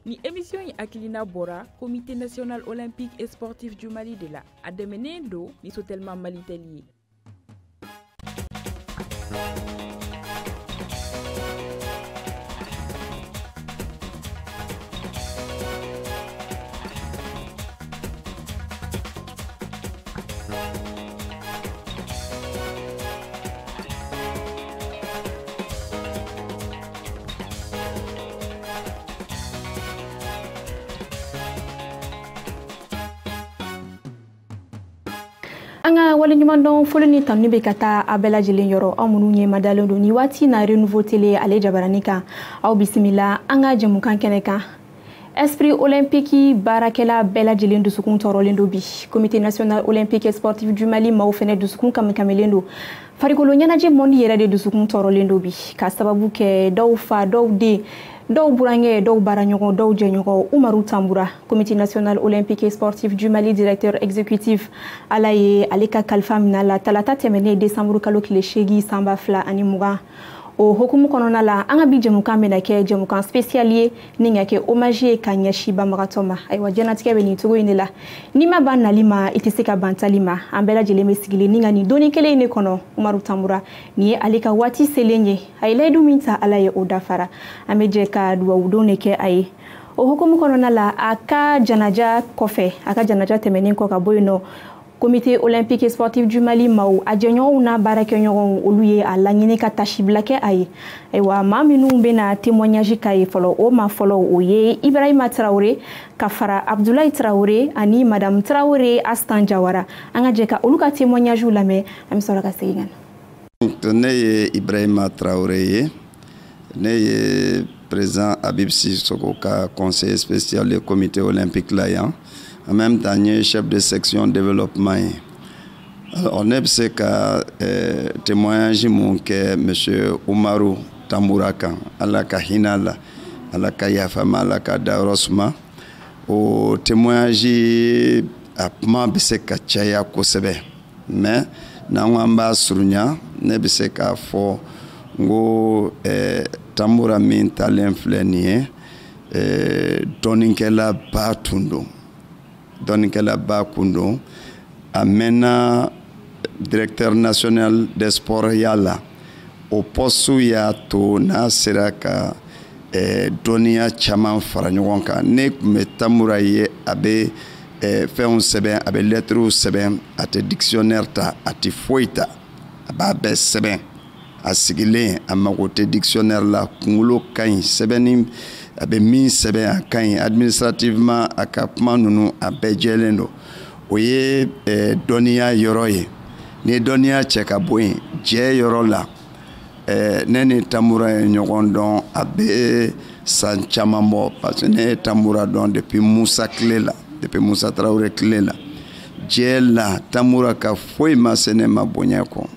ni émission yi akilina bora comité national olympique et sportif du Mali de la ademenendo ni sotelma maliteli. Anga wale nyumandon folo ni tamni be kata abela jelen yoro amunu nye madalo do ni wati na renouveau télé ale jabaranika au bisimila anga jamukan keneka esprit olympique barakela bela jelen dusukun torolendo bi comité national olympique et sportif du Mali ma ofene dusukun kamelendo farikolo nyanaje mondi yera de dusukun torolendo bi ka sababu ke daw fa daw de daw burange daw baranyogo daw jenyogo Umaru Tamboura comité national olympique et sportif du Mali directeur exécutif alaye aleka kalfa minala talata temene décembre kalo kile shegi samba fla animuga o hokumu konona la anga bi jemuka menake jemuka spécialier ninga ke hommage kanyashi bamaratoma aywa janatike be ni tugo inela nima banna lima itiseka bantalima ambela jeleme sigile ninga ni doni kele ine kono Umaru Tamboura ni alika wati selenye ayla edu minta alaye odafara ameje ka duwa udone ke ay o hokumu konona la aka janaja kofe aka janaja temene ko ka boyno comité olympique et sportif du Mali mau ajenyo una barake nyoron oluye ala nyine ka tashiblake ay ewa maminu bena témoignage kay folo o ma folo oye Ibrahima Traoré kafara Abdoulaye Traoré ani madame Traoré Astan Jawara anga jeka oluka témoignage lame amisora ka segingan ne Ibrahima Traoré ne président Habib Sissoko ka conseiller spécial du comité olympique layan en même temps chef de section développement. Alors, on est ce que témoignage mon que monsieur Umaru Tamboura kan ala ka hinala ala ka yafama ala ka darosma o témoignage apma bise ka chaya kosebe mais na ngamba surunya ne bise ka fo ngo Tamboura min talent flenie doninkela batundo Donikela Bakundo amena directeur national des sports yala au poste ya to na seraka donia chaman faranyoka ne me Tamboura ye abe fait un seben abe lettre seben ate dictionnaire ta ate foita aba be seben asigile amakote dictionnaire la kungulo kan sebenim abe min sebe akan administrativement akapman nunu abejelendo oye donia yoroye ni donia cheka boy je yorola nene Tamboura nyogondon abe sanchamambo parce que Tamboura don depuis Moussa Clela depuis Moussa Traoré Clela je la Tamboura ka foi masene mabonya ko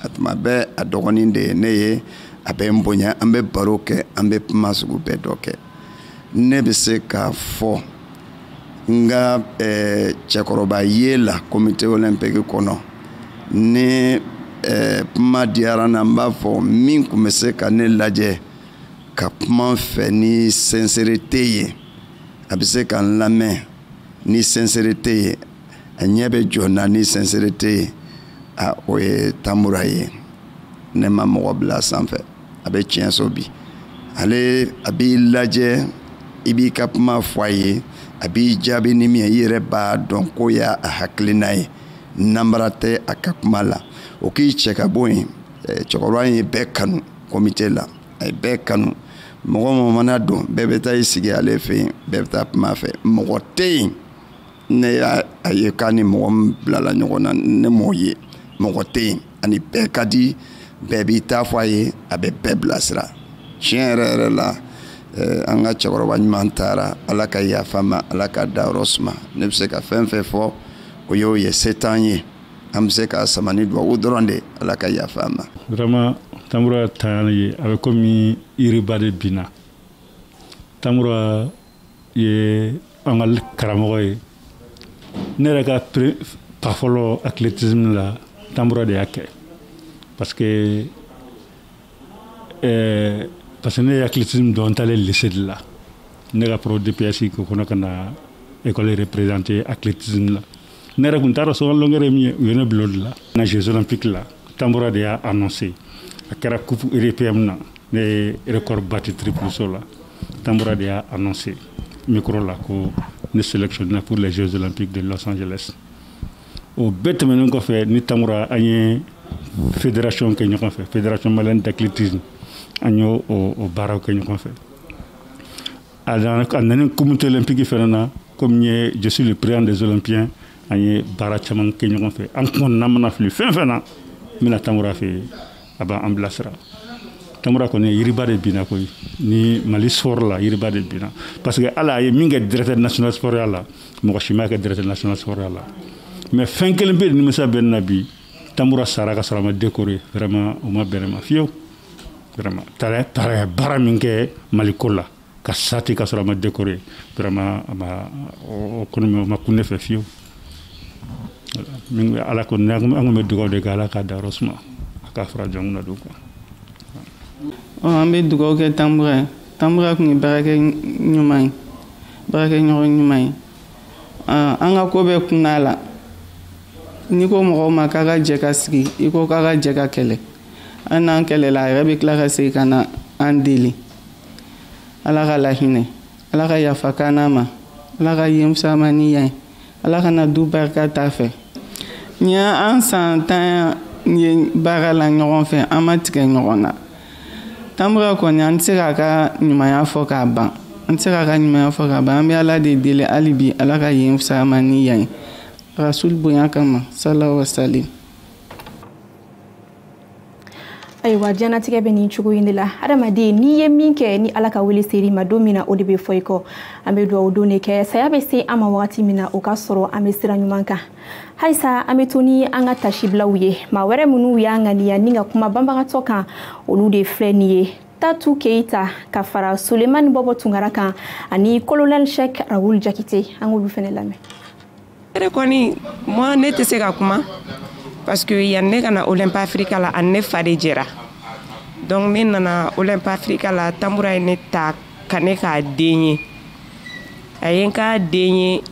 atma be adogoninde neye abe mbonya ambe baroke ambe masugu bedoke ne be se ka fo nga chekoroba yela comité olympique kono ne ma diara na mba fo min ku me se ka ne laje ka man fe ni sincérité ye abe se kan lame ni sincérité ye anyebe jona ni sincérité a oye Tamboura ye ne ma mo bla sanfé abe tien sobi ale abi laje ibi kapma foyer abi jabe ni mi yere ba don ko ya haklinaye nambrate akakmala oki cheka boy chokorwani be kanu comité la ay be kanu mo manado bebe tay sigi ale fe bebe tap ma fe mo te ne ay kani mo blala nyona ne moye mo te ani be kadi bebe ta foyer abe be blasra chien la anga chokoroba nyantara alaka ya fama alaka darosma ne se ka fenfe fo oyo ye 7 ans amse ka samani do udronde alaka ya fama vraiment Tamboura tani avec comme iribade bina Tamboura ye angal karamoy ne rega parfois athlétisme la Tamboura de yake parce que ne athlétisme dont aller lycée de là ne ka pro DPS ko kono kana école représentée athlétisme la ne ra kuntara so longere mi yone blod la na Jeux olympiques la Tambura de a annoncé a kera coupe européenne na ne record battu triple saut la Tambura de a annoncé micro la ko ne sélectionné pour les Jeux olympiques de Los Angeles au bet menen ko fe ni Tambura agné fédération ke ñoko fe fédération malienne d'athlétisme agno au baraw ke ñoko fe dans le comité olympique comme je suis le président des Olympiens agné bara chaman ke ñoko fe encore namna fli fin mina Tambura fe aba amblasra Tambura ko ne yiriba de bina ko ni Mali sport la yiriba de bina parce que ala ye minga directeur national sport la mo ko shima ka directeur national sport la mais fin kelen be ni mesa ben nabi Tambura sara ka salama décoré vraiment o ma benema fio vraiment tare bara minge Mali kola ka sati ka salama décoré vraiment ama o kono ma kunne fe fio minga ala ko ngam dugo de gala ka darosma ka fra jongna do ko ambe dugo ke Tambura ko ni barake nyumay anga ko be kunala ni ko mo ma kaga jeka sigi iko kaga jeka kele anan kele la rebe klara se kana andili ala ga lahine ala ga yafa kana ma ala ga yim samaniya ala kana du barka tafe nya an santan ni barala nyoron fe amatike nyorona Tambura ko nyan sira ka nyumaya fo ka ban antira ka nyumaya fo ka ban bi ala de dele alibi ala ga yim samaniya Rasul Bouyankama Salah wa Salim. Aywa jana tige be ni chugo yindila adamade ni ye minke ni alaka wele seri madomina odibe foiko amedo odone ke sayabe se ama wati mina okasoro amesira nyumanka haisa ametoni anga tashiblawiye ma were munu yanga ni ya ninga kuma bamba toka olude fleniye Tatu Keita Kafara Suleiman Bobo Tungaraka ani Colonel Sheikh Raoul Jakite angolu fenelame moi n'étais pas comment parce que y a né kana Olympique Africa la anne fade jera donc né nana Olympique Africa la Tambura ne ta kane ka denye ayen ka denye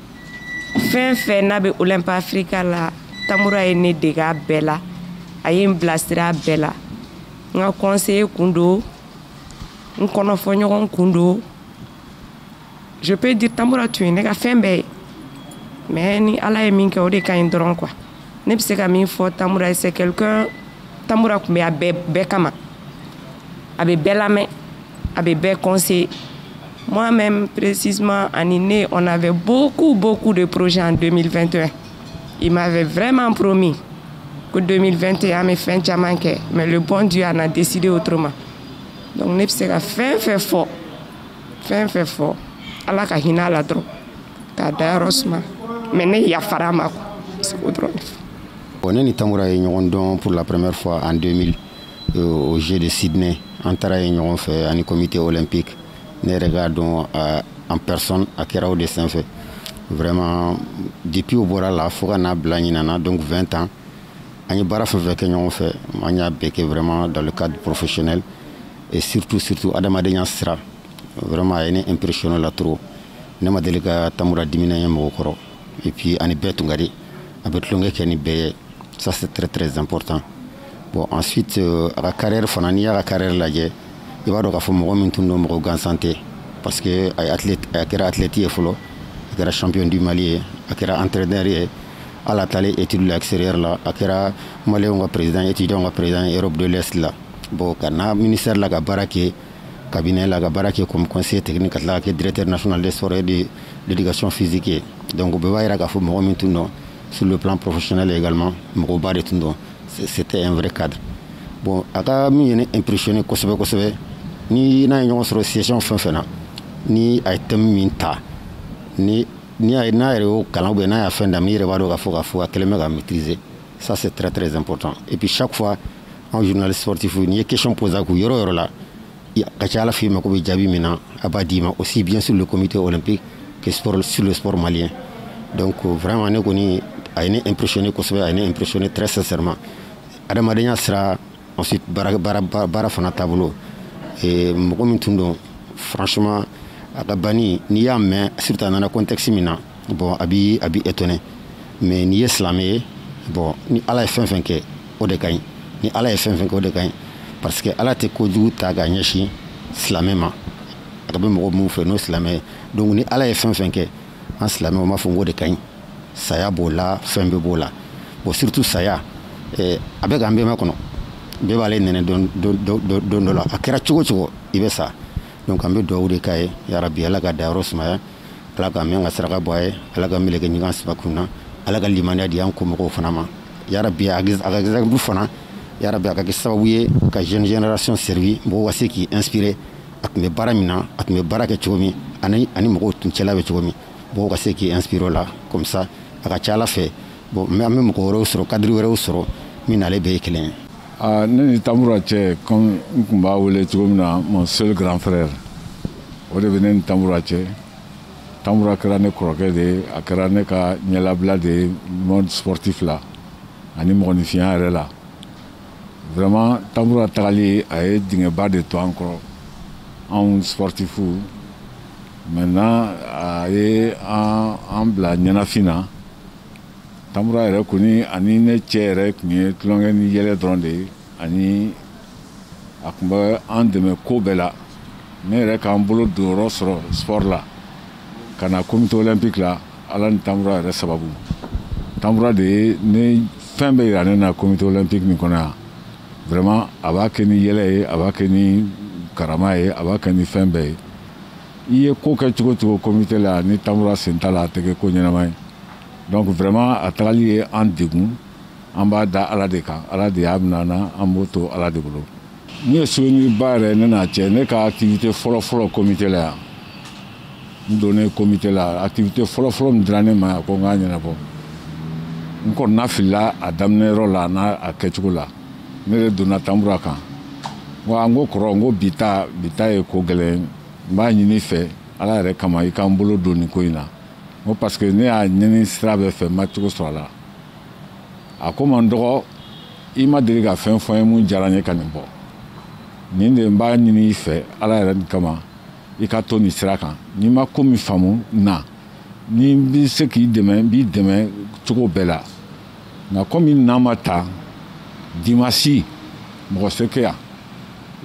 fin na be Olympique Africa la Tambura ne dega bella ayen blastera bella nga conseiller kundo nkono fo nyogon kundo je peux dire Tambura tu ne ka fembe mais ni ala ye min kɛ o de ka ɲi dɔrɔn quoi ne bɛ se ka min fɔ Tambura c'est quelqu'un Tambura kun bɛ a bɛɛ kama a bɛ bɛɛ lamɛn a bɛ bɛɛ conseiller moi-même précisément ani ne on avait beaucoup de projets en 2021 il m'avait vraiment promis que 2021 an bɛ fɛn caman kɛ mais le bon Dieu en a décidé autrement donc ne bɛ se ka fɛn fɛn fɔ ala ka hinɛ a la dɔrɔn k'a da yɔrɔ suma mais ne yafara ma c'est autre. On est Tambura et Nyoron pour la première fois en 2000 au Jeux de Sydney. En travail Nyoron fait un comité olympique. Nous regardons en personne à Kerao de Saint-Fait. Vraiment depuis au Bora là, faut qu'on a blagnana donc 20 ans. On a barré fait Nyoron fait. On a béqué vraiment dans le cadre professionnel et surtout Adamadenya Sra. Vraiment il est impressionnant là trop. Nous m'a délégué Tambura diminué mon corps. Et puis on est bête ngari avec longue qui est ça c'est très important. Bon ensuite la carrière fanani la carrière là il va donc faut mo mintundo mo gan santé parce que athlète et folo il est champion du Mali il est entraîneur à la télé étude l'extérieur là il est malien président étudiant président Europe de l'Est là bon kana ministère là ga barake cabinet là ga barake comme conseiller technique là qui directeur national des sports et de l'éducation physique. Donc, sur le plan professionnel également, c'était un vrai cadre. Bon, aka mi impressionné kosebe ni na yon association fin ni item minta ni ay na reo kala be na ya fin da mi re wado ga fo keleme ga maîtriser. Ça c'est très important. Et puis chaque fois en journaliste sportif ni question posée ku yoro là ka chala fi mako be jabi mina abadima aussi bien sur le comité olympique que sur le sport malien. Donc vraiment on est impressionné très sincèrement. Adamadenya sera ensuite bara fana tableau et franchement a ka banni n'i y'a mɛn surtout a nana contexte min na bon a b'i étonné mais n'i ye silamɛ ye bon ni ala ye fɛn fɛn kɛ o de ka ɲi ni ala ye fɛn fɛn kɛ o de ka ɲi parce que ala tɛ kojugu ta k'a ɲɛsin silamɛ ma a ka bɛ mɔgɔ minnu fɛ n'o silamɛ ye donc ni ala ye fɛn fɛn kɛ an silamɛ o m'a fɔ n k'o de ka ɲi saya b'o la fɛn bɛɛ b'o la bon surtout saya a bɛ k'an bɛɛ kɔnɔ bɛɛ b'ale nɛnɛ don dɔ la a kɛra cogo cogo i bɛ sa donc an bɛ dugawu de k'a ye yarabi ala ka dayɔrɔ sumaya ala ka mɛn ka saraka bɔ a ye ala ka meleke ɲigan saba kun na ala ka limaniya di an ko mɔgɔw fana ma yarabi a ka exemple fana yarabi a ka kɛ sababu ye ka jeune génération servi mɔgɔw ka se k'i inspiré a tun bɛ baara min na a tun bɛ baara kɛ cogo min ani mɔgɔw tun cɛla bɛ cogo min mɔgɔw ka se k'i inspiré o la comme ça a ka ca ala fɛ bon an bɛ mɔgɔ wɛrɛw sɔrɔ cadre wɛrɛw sɔrɔ min n'ale bɛɛ ye kelen ye. Ne ni Tamboura cɛ comme n tun b'a wele cogo min na mon seul grand frère o de bɛ ne ni Tamboura cɛ Tamboura kɛra ne kɔrɔkɛ de ye a kɛra ne ka ɲɛlabila de ye monde sportif la ani mɔgɔninfinya yɛrɛ la vraiment Tamboura tagali a ye dingɛba de to an kɔrɔ anw sportifu maintenant a ye an bila ɲɛnafin na Tamboura yɛrɛ kɔni ani ne cɛ yɛrɛ tun ye tulonkɛ ni yɛlɛ dɔrɔn de ye ani a tun bɛ an dɛmɛ ko bɛɛ la ne yɛrɛ k'an bolo don yɔrɔ sɔrɔ sport la ka na comité olympique la ala ni Tamboura yɛrɛ sababu Tamboura de ye ne fɛn bɛɛ yira ne na comité olympique min kɔnɔ yan vraiment a b'a kɛ ni yɛlɛ ye a b'a kɛ ni karama ye a b'a kɛ ni fɛn bɛɛ ye i ye ko kɛ cogo cogo comité la ni Tamboura sen t'a la a tɛ kɛ ko ɲɛnama ye donc vraiment a tagali ye an degun an b'a da ala de kan ala de y'a minɛ an na an b'o to ala de bolo n ye souvenir ba yɛrɛ ne n'a cɛ ne ka activité fɔlɔ comité la yan n donnen comité la activité fɔlɔ min dira ne ma yan ko n k'a ɲɛnabɔ n kɔni na filila a daminɛ yɔrɔ la n'a kɛcogo la ne de donna Tamboura kan wa n ko kɔrɔ n ko bi ta ye ko gɛlɛn n b'a ɲini fɛ ala yɛrɛ kama i k'an bolo don nin ko in na n ko parce que ne y'a ɲini sira bɛɛ fɛ n ma cogo sɔrɔ a la a ko man dɔgɔ i ma deli ka fɛn fɔ n ye mun diyara n ye ka nin bɔ nin de n b'a ɲini i fɛ ala yɛrɛ nin kama i ka to nin sira kan n'i ma ko min faamu na ni n bɛ se k'i dɛmɛ n b'i dɛmɛ cogo bɛɛ la nka komi n'an ma ta dimanche mɔgɔ se kɛ yan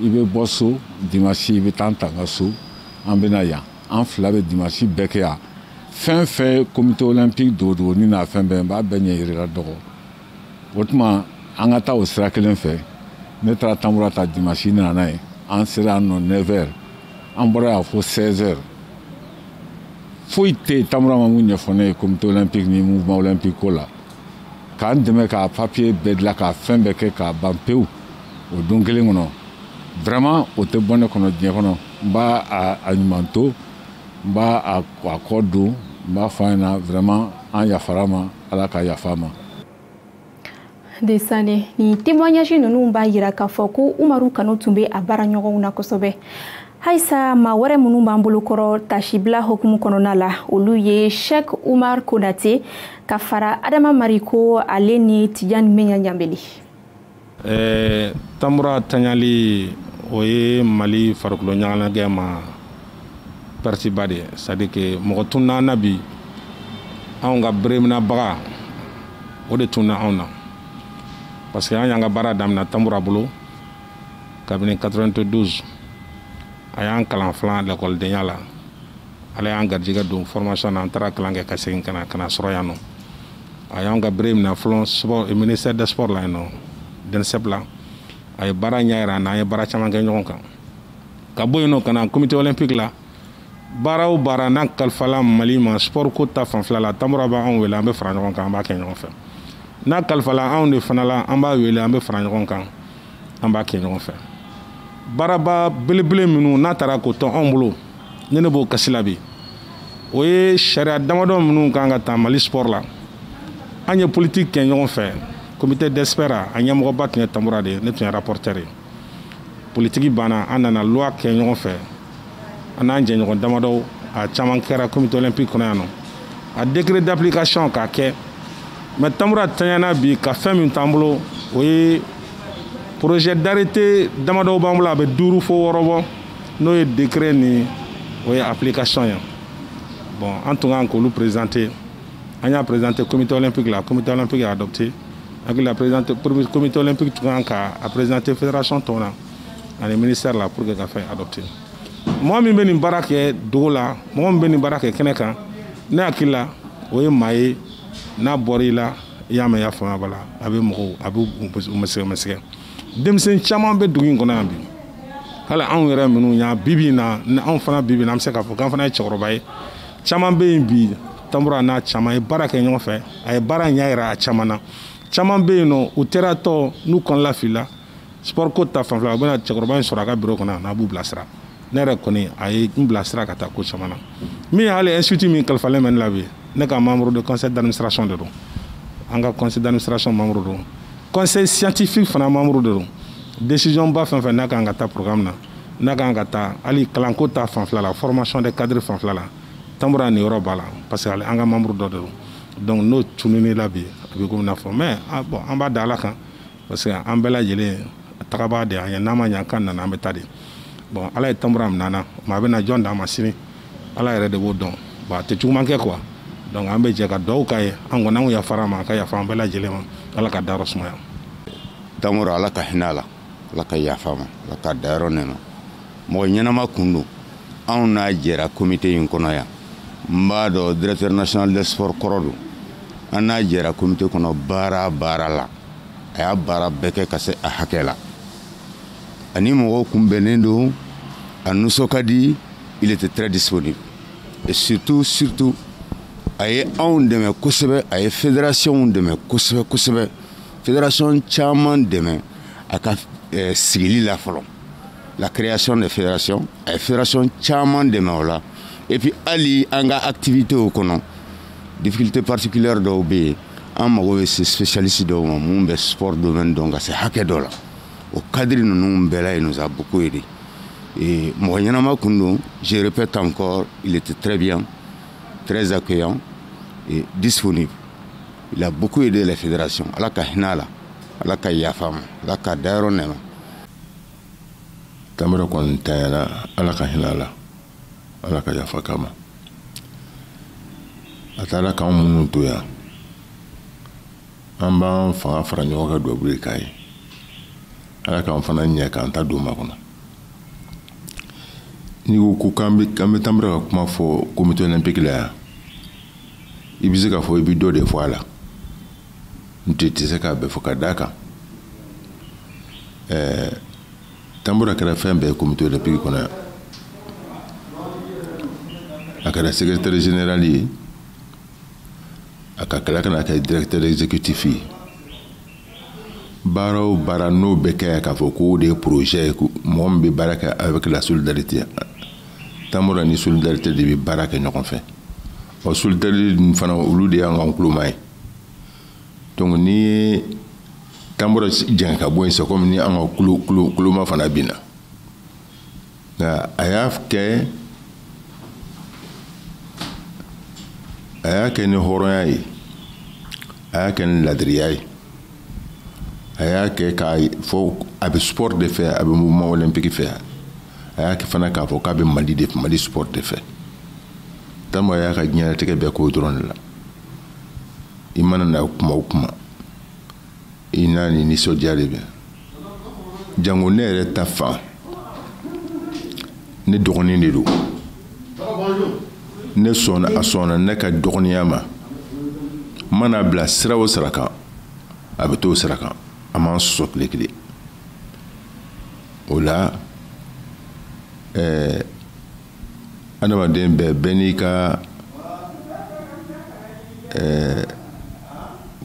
i bɛ bɔ so dimanche i bɛ taa n ta n ka so an bɛ na yan an fila bɛ dimanche bɛɛ kɛ yan fɛn fɛn comité olympique dogo ni n'a fɛn bɛɛ n b'a bɛɛ ɲɛ yirila dɔgɔ o tuma an ka taa o sira kelen fɛ ne taara Tamboura ta dimanche nana n'a ye an sera yan nɔ 9h an bɔra yan fo 16h foyi tɛ yen Tamboura ma mun ɲɛfɔ ne ye comité olympique ni mouvement olympique ko la k'an dɛmɛ k'a papier bɛɛ dilan k'a fɛn bɛɛ kɛ k'a ban pewu o don kelen kɔnɔ vraiment o tɛ bɔ ne kɔnɔ diɲɛ kɔnɔ n b'a a ɲuman to n b'a a kɔ don n b'a fɔ an ɲɛna vraiment an yafara ma ala ka yafa ma. Desane ni témoignage ninnu b'a yira k'a fɔ ko Umaru Kanu tun bɛ a baara ɲɔgɔnw na kosɛbɛ. Halisa maa wɛrɛ minnu b'an bolo kɔrɔ tasibila hukumu kɔnɔna la olu ye Sheikh Umar Konate ka fara Adama Mariko ale ni Tijani Menya Ɲambeli. Tamboura taɲali o ye Mali farikolo ɲaganagɛ ma parti ba de ye c'est-à-dire que mɔgɔ tun n'an na bi anw ka bereminabaga o de tun na anw na parce que an y'an ka baara daminɛ Tamboura bolo kabini 92 a y'an kalan filan l'écoledenya la ala y'an garijɛgɛ don formation na an taara kalan kɛ ka segin ka na sɔrɔ yan nɔ a y'an ka bere minɛ fɔlɔ ministère des sports la yen nɔ DENSEP la a ye baara ɲɛ yira an na an ye baara caman kɛ ɲɔgɔn kan ka bɔ yen nɔ ka na comité olympique la baara o baara n'a kalifala Mali ma sport ko ta fanfɛla la Tamboura b'anw wele an bɛ fara ɲɔgɔn kan an b'a kɛ ɲɔgɔn fɛ n'a kalifala anw de fana la an b'a wele an bɛ fara ɲɔgɔn kan an b'a kɛ ɲɔgɔn fɛ baaraba belebele minnu n'a taara k'o to anw bolo ne b'o kasi la bi o ye sariya damadɔ minnu kan ka taa Mali sport la an ye politique kɛ ɲɔgɔn fɛ comité d'experts a ɲɛmɔgɔba tun ye Tamboura de ye ne tun ye rapporteur ye politique banna an nana loi kɛ ɲɔgɔn fɛ an n'an jɛɲɔgɔn damadɔ a caman kɛra comité olympique kɔnɔ yan nɔ a décret d'application k'a kɛ mais Tamboura taɲana bi ka fɛn min t'an bolo o ye projet d'arrêté damadɔ b'an bolo a bɛ 5 fo 6 bɔ n'o ye décret ni o ye application ye bon an tun kan k'olu présenter an y'a présenter comité olympique la comité olympique a adopté ak la présenter comité olympique tun kan k'a présenter fédération tɔn na ani ministère la pour que ka fɛn adopté mɔgɔ min bɛ nin baara kɛ dogo la mɔgɔ min bɛ nin baara kɛ kɛnɛ kan ne hakili la o ye maa ye n'a bɔra i la i y'a mɛn i y'a faamuya bala a bɛ mɔgɔw a bɛ u mɛsɛgɛ denmisɛn caman bɛ dugu in kɔnɔ yan bi hali anw yɛrɛ minnu y'a bibi in na ni anw fana bibi in na an bɛ se k'a fɔ k'an fana ye cɛkɔrɔba ye caman bɛ yen bi Tambura n'a caman ye baara kɛ ɲɔgɔn fɛ a ye baara ɲɛ yira a caman na caman bɛ yen nɔ u teratɔ n'u kɔnɔla filila sport ko ta fanfɛla u bɛna cɛkɔrɔba in sɔrɔ a ka bureau kɔnɔ n'a b'u bilasira ne yɛrɛ kɔni a ye n bilasira ka taa ko caman na min hali institut min kalifalen bɛ ne la bi ne ka membre de conseil d'administration de don an ka conseil d'administration membre don conseil scientifique fana membre de don décision ba fɛn fɛn n'a kan ka taa programme na n'a kan ka taa hali kalanko ta fanfɛla la formation des cadres fanfɛla la Tambura ni yɔrɔ b'a la parce que an ka membre dɔ de don donc n'o tununi la bi a bɛ komi n'a fɔ mais bon an b'a da ala kan parce que an bɛɛ lajɛlen tagabaa de an ye n'a ma ɲɛ k'an nana an bɛ taa de bon ala ye Tambura min nana maa bɛ na jɔn d'an ma sini ala yɛrɛ de b'o dɔn bon a tɛ juguman kɛ quoi donc an bɛ jɛ ka dugawu k'a ye an kɔni an yafara ma a ka yafa an bɛɛ lajɛlen ma ala ka dayɔrɔ sumaya. Tambura ala ka hinɛ a la ala ka yafa ma ala ka dayɔrɔ nɛma mɔgɔ ɲɛnama kun don anw n'a jɛra comité in kɔnɔ yan n b'a dɔn directeur national des sports kɔrɔ don an n'a jɛra comité kɔnɔ baara la a y'a baara bɛɛ kɛ ka se a hakɛ la ani mɔgɔw kunbɛnnen don a nisɔn ka di il était très disponible et surtout a ye anw dɛmɛ kosɛbɛ a ye fédération dɛmɛ kosɛbɛ fédération caman dɛmɛ a ka sigili la fɔlɔ la création de fédération a ye fédération caman dɛmɛ o la et puis hali an ka activité o kɔnɔ difficulté particulière dɔw bɛ yen an mago bɛ se spécialiste dɔw ma mun bɛ sport domaine dɔn ka se hakɛ dɔ la o cadre ninnu bɛɛ la il nous a beaucoup aidé et mɔgɔ ɲɛnama kun don je répète encore il était très bien très accueillant et disponible il a beaucoup aidé les fédérations ala ka hinɛ a la ala ka yafa ma ala ka dayɔrɔ nɛma. Tambura kɔni tanyana ala ka hinɛ a la ala ka yafa kama a taara k'an minnu to yan an b'an fanga fara ɲɔgɔn kan duwawu de k'a ye ala k'an fana ɲɛ k'an ta don makɔnɔ n'i ko k'an bɛ Tambura ka kuma fɔ comité olympique la yan i bɛ se k'a fɔ i bɛ dɔ de fɔ a la n tɛ se k'a bɛɛ fɔ ka d'a kan Tambura kɛra fɛn bɛɛ ye comité olympique kɔnɔ yan a kɛra secrétaire général ye a ka tila ka na kɛ directeur exécutif ye baara o baara n'o bɛ kɛ k'a fɔ k'o de ye projet ye mɔgɔ min bɛ baara kɛ avec la solidarité Tambura ni solidarité de bɛ baara kɛ ɲɔgɔn fɛ o solidarité dun fana olu de y'an ka kuloma ye donc ni ye Tambura jɛngɛ ka bɔ yen c'est comme ni an ka kuloma fana binna nka a y'a kɛ ni hɔrɔnya ye a y'a kɛ ni ladiriya ye a y'a kɛ k'a fɔ a bɛ sport de fɛ a bɛ mouvement olympique fɛ a y'a kɛ fana k'a fɔ k'a bɛ Mali sport de fɛ Tambura y'a ka diɲɛlatigɛ bɛɛ k'o dɔrɔn de la i mana na kuma o kuma i n'a ni nisɔndiya de bɛ jango ne yɛrɛ ta fan ne dɔgɔnin de don ne sɔnna ne ka dɔgɔninya ma mana bila sira o sira kan a bɛ t'o sira kan a m'an sɔsɔ tile kelen o la adamaden bɛɛ n'i ka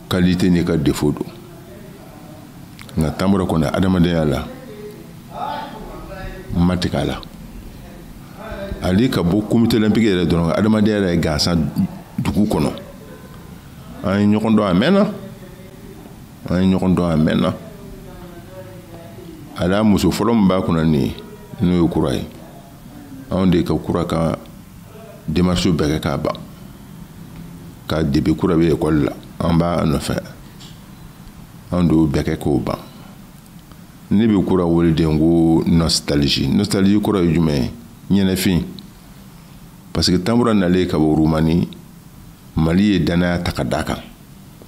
qualité n'i ka défaut don nka Tambura kɔni adamadenya la n ma tigɛ a la ale ka bɔ comité olympique yɛrɛ dɔrɔn adamadenya yɛrɛ ye gansan dugu kɔnɔ an ye ɲɔgɔn dɔn a mɛnna a la muso fɔlɔ min b'a kunna nin n'o ye kura ye anw de ka kura ka démarche bɛɛ kɛ k'a ban ka depuis kura bɛ école la an b'a nɔfɛ anw de y'o bɛɛ kɛ k'o ban ne bɛ kura wele de ko nostalgie kura ye jumɛn ye ɲɛnɛfin parce que Tamboura nale ka bɔ Roumanie Mali ye danaya ta ka da kan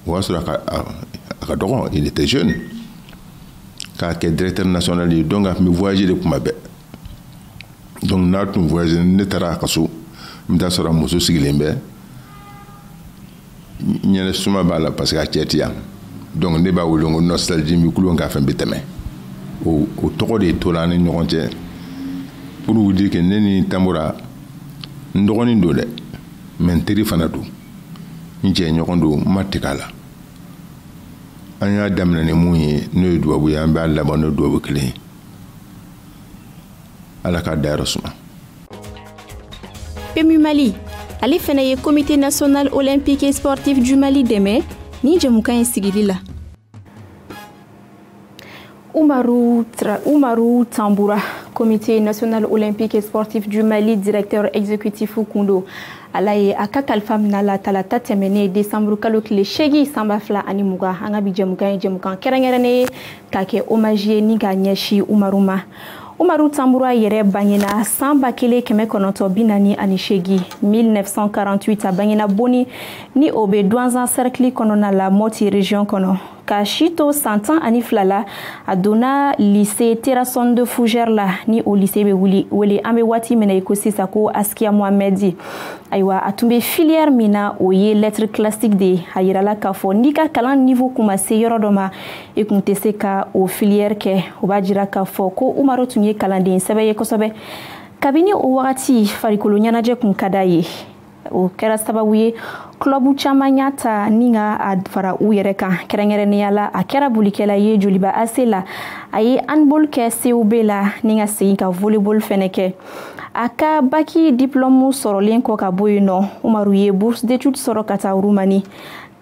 o y'a sɔrɔ a ka dɔgɔ il était jeune k'a kɛ directeur national ye donc a tun bɛ voyager de kuma bɛɛ donc n'a tun voyager ne taara a ka so n bɛ taa sɔrɔ a muso sigilen bɛ ɲɛnɛ suma b'a la parce que a cɛ ti yan donc ne b'a wele ko nostalgie mi kulon k'a fɛn bɛ tɛmɛ o tɔgɔ de tora an ni ɲɔgɔn cɛ pour vous dire que ne ni Tamboura n dɔgɔnin don dɛ mais n teri fana don n cɛ ɲɔgɔn don n ma tigɛ a la an y'a daminɛ ni mun ye n'o ye dubabu ye an b'a laban n'o dubabu kelen ye ala k'a dayɔrɔ suma. PMU Mali ale fana ye comité national olympique et sportif du Mali dɛmɛ ni jɛmukan in sigili la. Umaru Tamboura, comité national olympique et sportif du Mali, directeur exécutif Kundo. Alaye aka kalifa mina la talata tɛmɛnen décembre kalo tile 8 sanba 2 ani 20 an ka bi jɛmukan kɛrɛnkɛrɛnnen ka kɛ hommage ye ni ka ɲɛsi Umaru ma. Umaru Tamboura yɛrɛ bangena san 1948 1948 a bangena Boni ni o bɛ Douanzan cercle kɔnɔna la Moti région kɔnɔ. Ka Chito 100 ani 2 la a donna lycée Terrasson de Fougère la ni o lycée bɛ wele an bɛ waati min na ko sisan ko Askia Mohamedi. Ayiwa a tun bɛ filière min na o ye lettre classique de a yirala k'a fɔ n'i ka kalan niveau kun ma se yɔrɔ dɔ ma i kun tɛ se ka o filière kɛ o b'a jira k'a fɔ ko Umaru tun ye kalanden sɛbɛ ye kosɛbɛ kabini o wagati farikolo ɲɛnajɛ kun ka d'a ye o kɛra sababu ye club caman y'a ta ni ka a fara u yɛrɛ kan kɛrɛnkɛrɛnnenya la a kɛra bolikɛla ye Joliba AC la a ye handball kɛ CUB la ni ka segin ka volleyball fɛnɛ kɛ a ka baki diplôme sɔrɔlen kɔ ka bɔ yen nɔ Umaru ye bourse d'études sɔrɔ ka taa Roumanie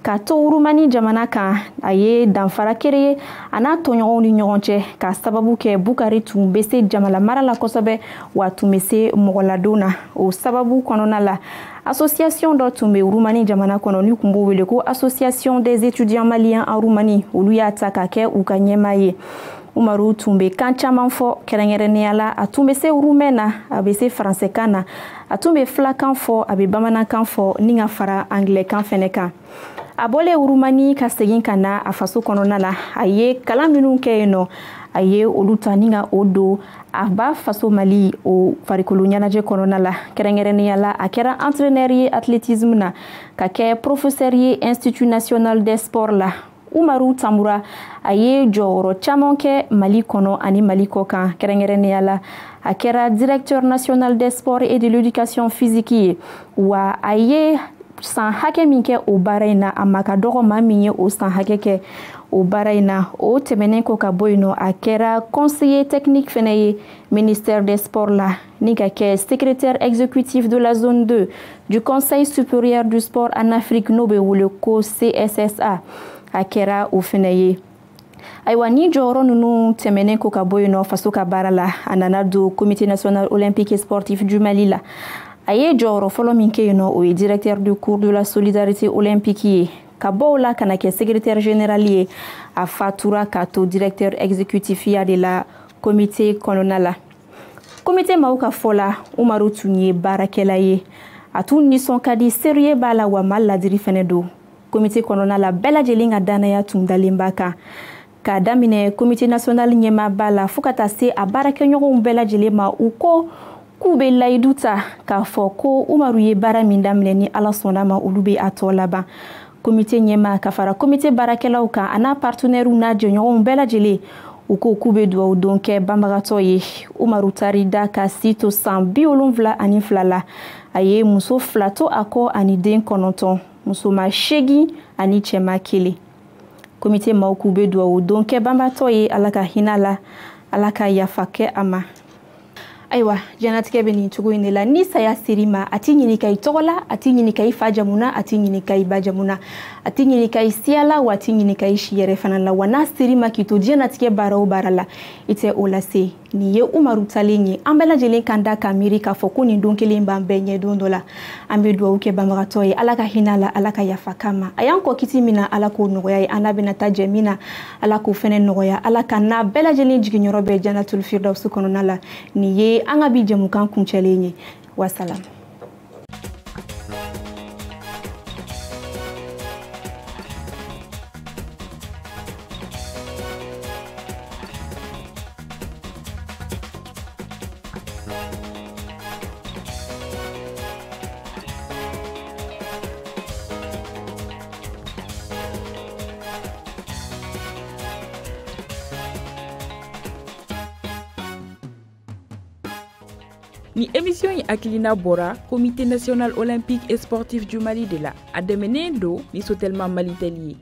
ka to Roumanie jamana kan a ye danfara kere ye a n'a tɔɲɔgɔnw ni ɲɔgɔn cɛ ka sababu kɛ Bukari tun bɛ se jamana mara la kosɛbɛ wa tun bɛ se mɔgɔladon na o sababu kɔnɔna la association dɔ tun bɛ Roumanie jamana kɔnɔ ni kun b'o wele ko association des étudiants maliens en Roumanie olu y'a ta ka kɛ u ka ɲɛmaa ye Umaru tun bɛ kan caman fɔ kɛrɛnkɛrɛnnenya la a tun bɛ se roumain na a bɛ se français na a tun bɛ filakan fɔ a bɛ bamanankan fɔ ni ka fara anglais kan fɛnɛ kan a bɔlen Roumanie ka segin ka na a faso kɔnɔna la a ye kalan minnu kɛ yen nɔ a ye olu ta ni ka o don a ba faso Mali o farikolo ɲɛnajɛ kɔnɔna la kɛrɛnkɛrɛnnenya la a kɛra entraîneur ye athlétisme na ka kɛ professeur ye institut national des sports la Umaru Tamboura a ye jɔyɔrɔ caman kɛ Mali kɔnɔ ani Mali kɔ kan kɛrɛnkɛrɛnnenya la a kɛra directeur national des sports et de l'éducation physique ye wa a ye san hakɛ min kɛ o baara in na a ma ka dɔgɔ maa min ye o san hakɛ kɛ o baara in na o tɛmɛnen kɔ ka bɔ yen nɔ a kɛra conseiller technique fɛnɛ ye ministère des sports la ni ka kɛ secrétaire exécutif de la zone 2 du conseil supérieur du sport en Afrique n'o bɛ wele ko CSSA a kɛra o fɛnɛ ye ayiwa ni jɔyɔrɔ ninnu tɛmɛnen kɔ ka bɔ yen nɔ faso ka baara la a nana don comité national olympique et sportif du Mali la a ye jɔyɔrɔ fɔlɔ min kɛ yen nɔ o ye directeur du cours de la solidarité olympique ye ka bɔ o la kana kɛ secrétaire général ye a fatura ka to directeur exécutif ya de la comité kɔnɔna la comité maaw ka fɔ la Umaru tun ye baarakɛla ye a tun nisɔn ka di sérieux b'a la wa ma ladiri fɛnɛ don comité kɔnɔna la bɛɛ lajɛlen ka danaya tun dalen b'a kan k'a daminɛ comité national ɲɛmaa b'a la fo ka taa se a baarakɛɲɔgɔnw bɛɛ lajɛlen ma u ko k'u bɛ layidu ta k'a fɔ ko Umaru ye baara min daminɛ ni Ala sɔnna ma olu bɛ a tɔ laban comité ɲɛmaa ka fara comité baarakɛlaw kan a n'a partenaires n'a jɛɲɔgɔnw bɛɛ lajɛlen u ko k'u bɛ dugawu don kɛ banbagatɔ ye Umaru taari da ka si to san 72 la a ye muso 2 to a kɔ ani den 9 musoma 8 ani cɛma 1 comité maaw k'u bɛ dugawu don kɛ banbagatɔ ye Ala ka hinɛ la Ala ka yafa kɛ a ma ayiwa jɛnatigɛ bɛ nin cogo in de la ni saya seri ma a t'i ɲininka i tɔgɔ la a t'i ɲininka i fa jamu na a t'i ɲininka i ba jamu na a t'i ɲininka i siya la wa a t'i ɲininka i si yɛrɛ fana la wa n'a seri ma k'i to jɛnatigɛ baara o baara la i tɛ o lase nin ye Umaru talen ye an bɛɛ lajɛlen kan da ka miiri k'a fɔ ko nin don kelen b'an bɛɛ ɲɛ don dɔ la an bɛ dugawu kɛ banbagatɔ ye Ala ka hinɛ la Ala ka yafa k'a ma a y'an kɔ kiti min na Ala k'o nɔgɔya ye an n'a bɛna taa jɛ min na Ala k'o fɛnɛ nɔgɔya Ala ka n'a bɛɛ lajɛlen jiginyɔrɔ bɛɛ Jannatul Firdawsi kɔnɔna la nin ye an ka bi jɛmukan kuncɛlen ye wasalam Ni émission yi Akilina Bora, Comité national olympique et sportif du Mali de la Ademene do ni sotelma Mali teli.